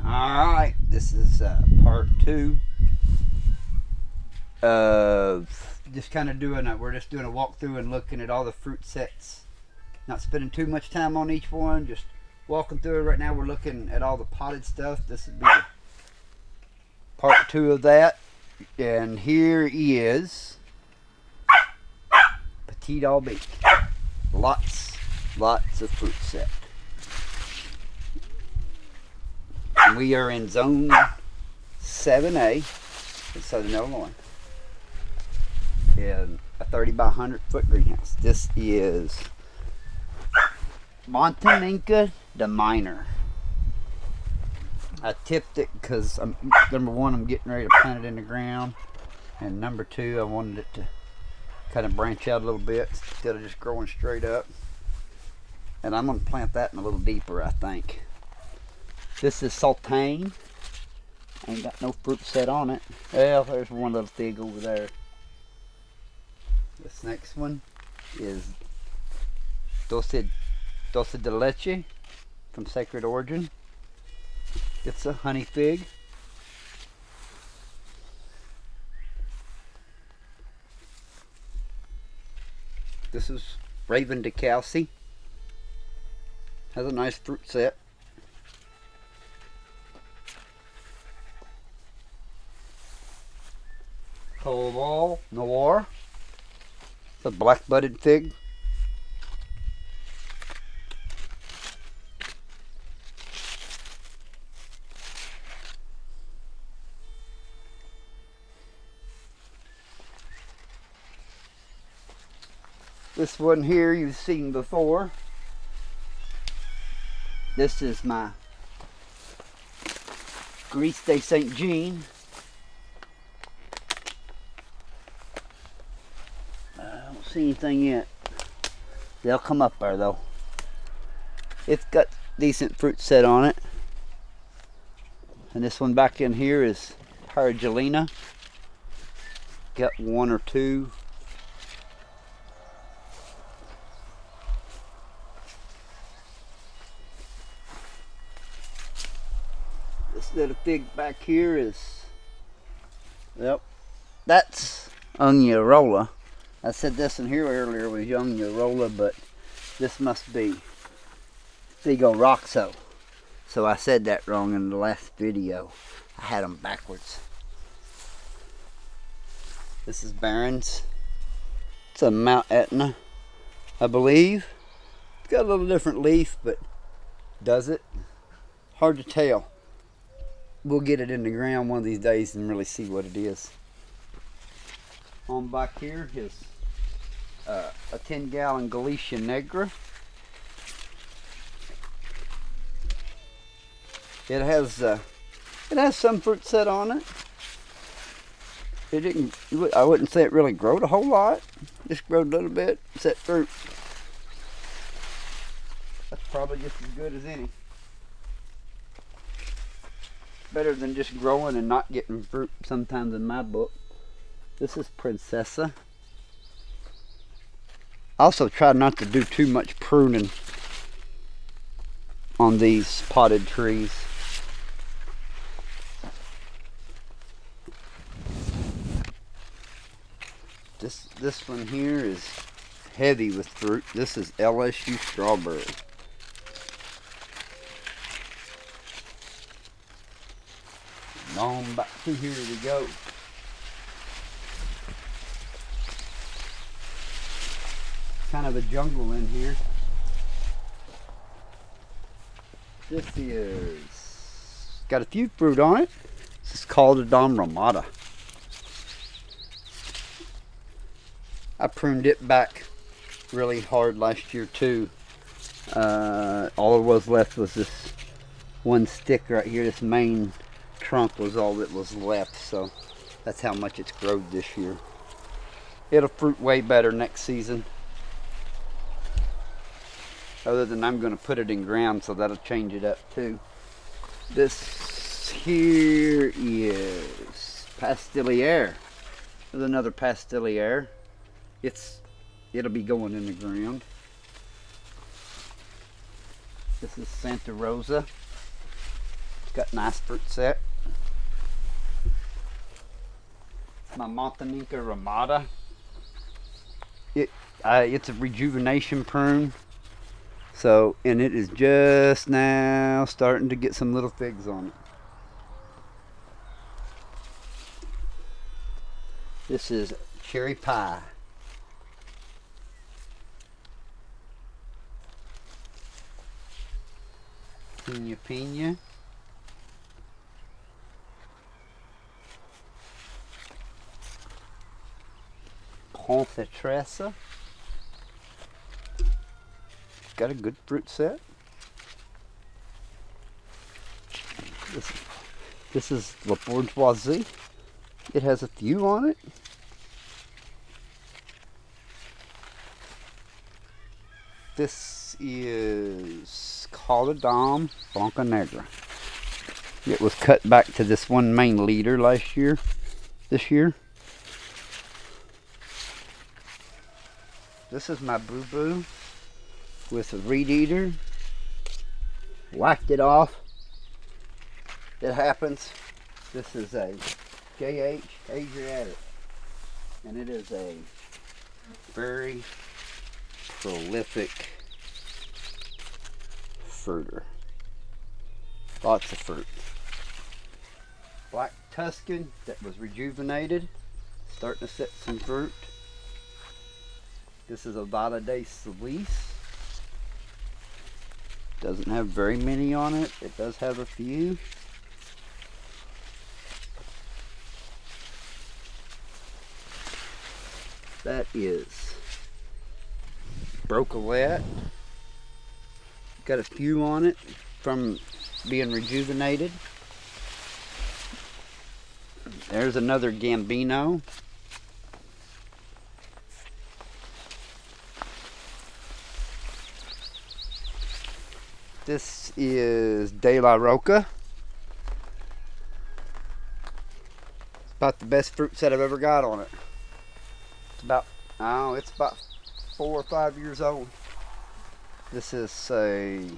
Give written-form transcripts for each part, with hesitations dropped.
Alright, this is part 2 of just kind of doing we're just doing a walkthrough and looking at all the fruit sets. Not spending too much time on each one, just walking through it. Right now we're looking at all the potted stuff. This would be part 2 of that. And here is Petit Albi. Lots of fruit set. And we are in zone 7A in Southern Illinois in a 30 by 100 foot greenhouse. This is Montaninca de Minor. I tipped it because number one, I'm getting ready to plant it in the ground, and number two, I wanted it to kind of branch out a little bit instead of just growing straight up. And I'm going to plant that in a little deeper, I think. This is Sultane. Ain't got no fruit set on it. Well, there's one little fig over there. This next one is Dulce de Leche from Sacred Origin. It's a honey fig. This is Raven de Calci. Has a nice fruit set. Cobalt Noir. It's a black budded fig. This one here you've seen before. This is my Gris de Saint Jean. I don't see anything yet. They'll come up there though. It's got decent fruit set on it. And this one back in here is Hargelina. Got one or two. This little fig back here is, yep, that's Oniarola. I said this in here earlier was Oniarola, but this must be Figo Roxo. So I said that wrong in the last video. I had them backwards. This is Barron's. It's a Mount Etna, I believe. It's got a little different leaf, but does it? Hard to tell. We'll get it in the ground one of these days and really see what it is. On back here is a 10-gallon Galicia Negra. It has some fruit set on it. It didn't. I wouldn't say it really growed a whole lot. Just growed a little bit. Set fruit. That's probably just as good as any. Better than just growing and not getting fruit sometimes in my book. This is Princessa. Also try not to do too much pruning on these potted trees. This one here is heavy with fruit. This is LSU Strawberry. On back through here we go. Kind of a jungle in here. This is got a few fruit on it. This is called a Dom Ramada. I pruned it back really hard last year too. All it was left was this one stick right here. This main trunk was all that was left, so that's how much it's grown this year. It'll fruit way better next season. Other than I'm going to put it in ground, so that'll change it up too. This here is Pastilliere. There's another Pastilliere. It'll be going in the ground. This is Santa Rosa. Got nice fruit set. My Montanica Ramada. It's a rejuvenation prune. So, and it is just now starting to get some little figs on it. This is cherry pie. Pina Pina. Confitressa. Got a good fruit set. This is La Bourgeoisie. It has a few on it. This is Calidom Blanca Negra. It was cut back to this one main leader this year. This is my Boo Boo with a reed eater. Whacked it off. It happens. This is a JH Adriatic, and it is a very prolific fruiter. Lots of fruit. Black Tuscan that was rejuvenated, starting to set some fruit. This is a Vada de Solis. Doesn't have very many on it. It does have a few. That is Brocolette. Got a few on it from being rejuvenated. There's another Gambino. This is De La Roca. It's about the best fruit set I've ever got on it. It's about 4 or 5 years old. This is a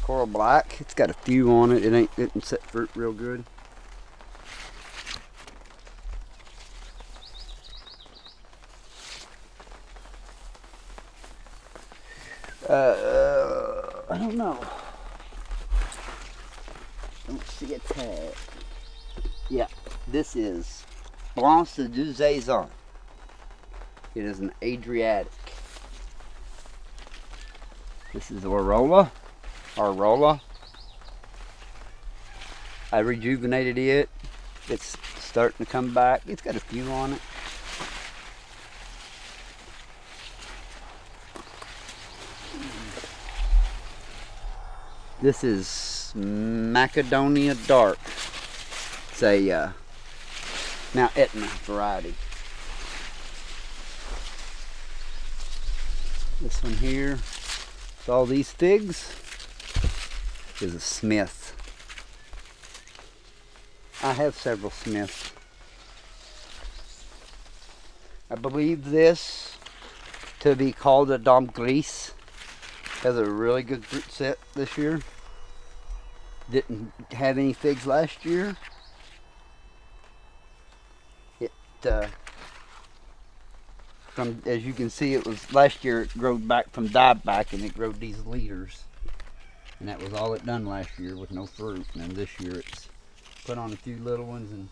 Coral Black. It's got a few on it. It didn't set fruit real good. I don't know. Don't see a tag. Yeah, this is Blanche de Saison. It is an Adriatic. This is Arola. I rejuvenated it. It's starting to come back. It's got a few on it. This is Macedonia Dark. It's a Mount Etna variety. This one here, with all these figs, is a Smith. I have several Smiths. I believe this to be called a Dom Gris. Has a really good fruit set this year. Didn't have any figs last year. It from, as you can see, it was last year it growed back from dieback, and it growed these leaders, and that was all it done last year with no fruit. And then this year it's put on a few little ones and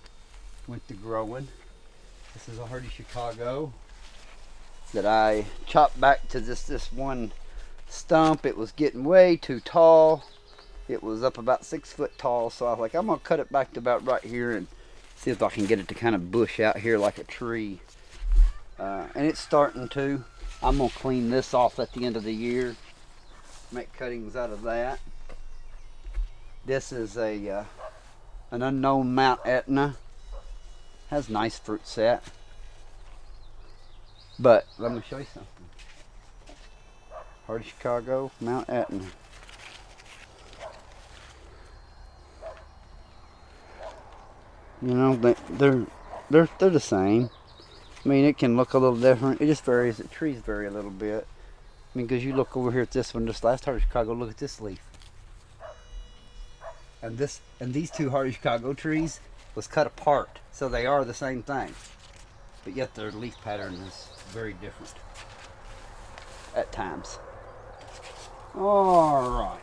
went to growing. This is a Hardy Chicago that I chopped back to this one stump. It was getting way too tall. It was up about 6 foot tall, so I was like, I'm gonna cut it back to about right here and see if I can get it to kind of bush out here like a tree. And it's starting to. I'm gonna clean this off at the end of the year, make cuttings out of that. This is a an unknown Mount Etna. Has nice fruit set, but let me show you something. Hardy Chicago, Mount Etna. You know, they're the same. I mean, it can look a little different. It just varies. The trees vary a little bit. I mean, because you look over here at this one, this last Hardy Chicago, look at this leaf. and these two hardy Chicago trees was cut apart, so they are the same thing, but yet their leaf pattern is very different at times. All right,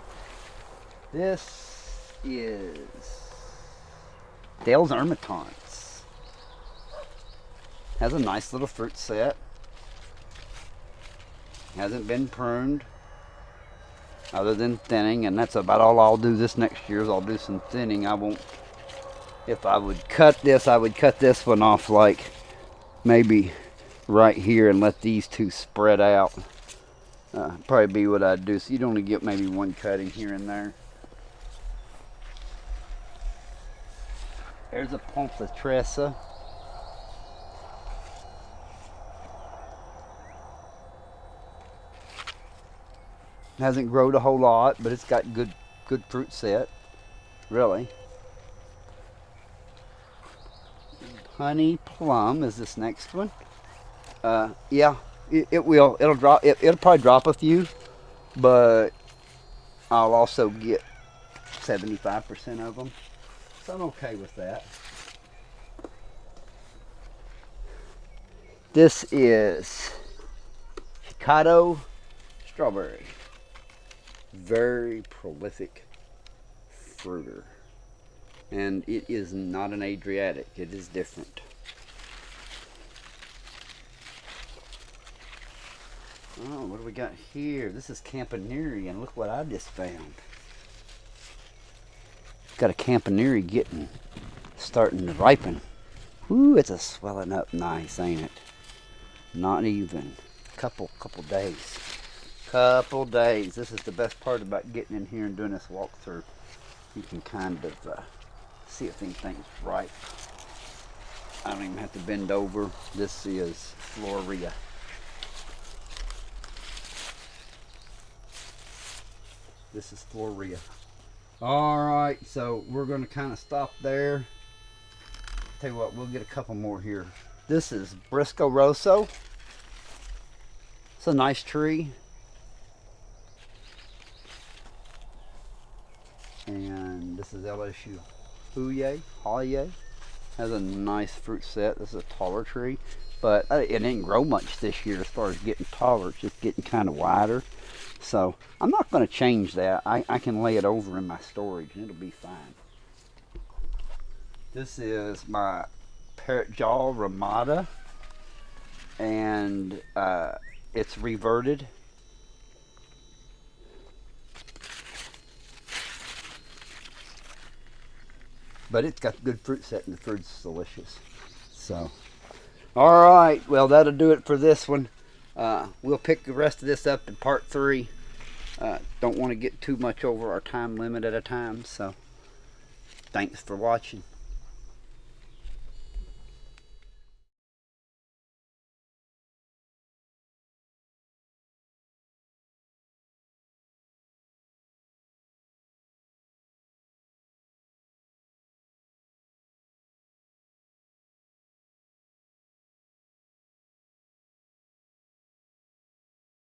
this is Dale's Ermitons. Has a nice little fruit set. Hasn't been pruned other than thinning, and that's about all I'll do this next year is I'll do some thinning. I won't, if I would cut this, I would cut this one off like maybe right here and let these two spread out. Probably be what I'd do. So you'd only get maybe one cutting here and there. There's a Pomplatressa. Hasn't grown a whole lot, but it's got good fruit set, really. Honey Plum is this next one. Yeah, it will. It'll drop. It'll probably drop a few, but I'll also get 75% of them, so I'm okay with that. This is Chicago Strawberry. Very prolific fruiter, and it is not an Adriatic. It is different. Oh, what do we got here? This is Campaneri, and look what I just found. Got a Campaneri starting to ripen. Ooh, it's a swelling up nice, ain't it? Not even couple days. Couple days. This is the best part about getting in here and doing this walkthrough. You can kind of see if anything's ripe. I don't even have to bend over. This is Floria. This is Floria. Alright, so we're going to kind of stop there. Tell you what, we'll get a couple more here. This is Briscoe Rosso. It's a nice tree. And this is LSU Hoye. Has a nice fruit set. This is a taller tree, but it didn't grow much this year as far as getting taller. It's just getting kind of wider. So I'm not going to change that. I can lay it over in my storage and it'll be fine. This is my Parrot Jaw Ramada, and it's reverted. But it's got good fruit set and the fruit's delicious. So, all right, well, that'll do it for this one. We'll pick the rest of this up in part 3. Don't want to get too much over our time limit at a time, so thanks for watching.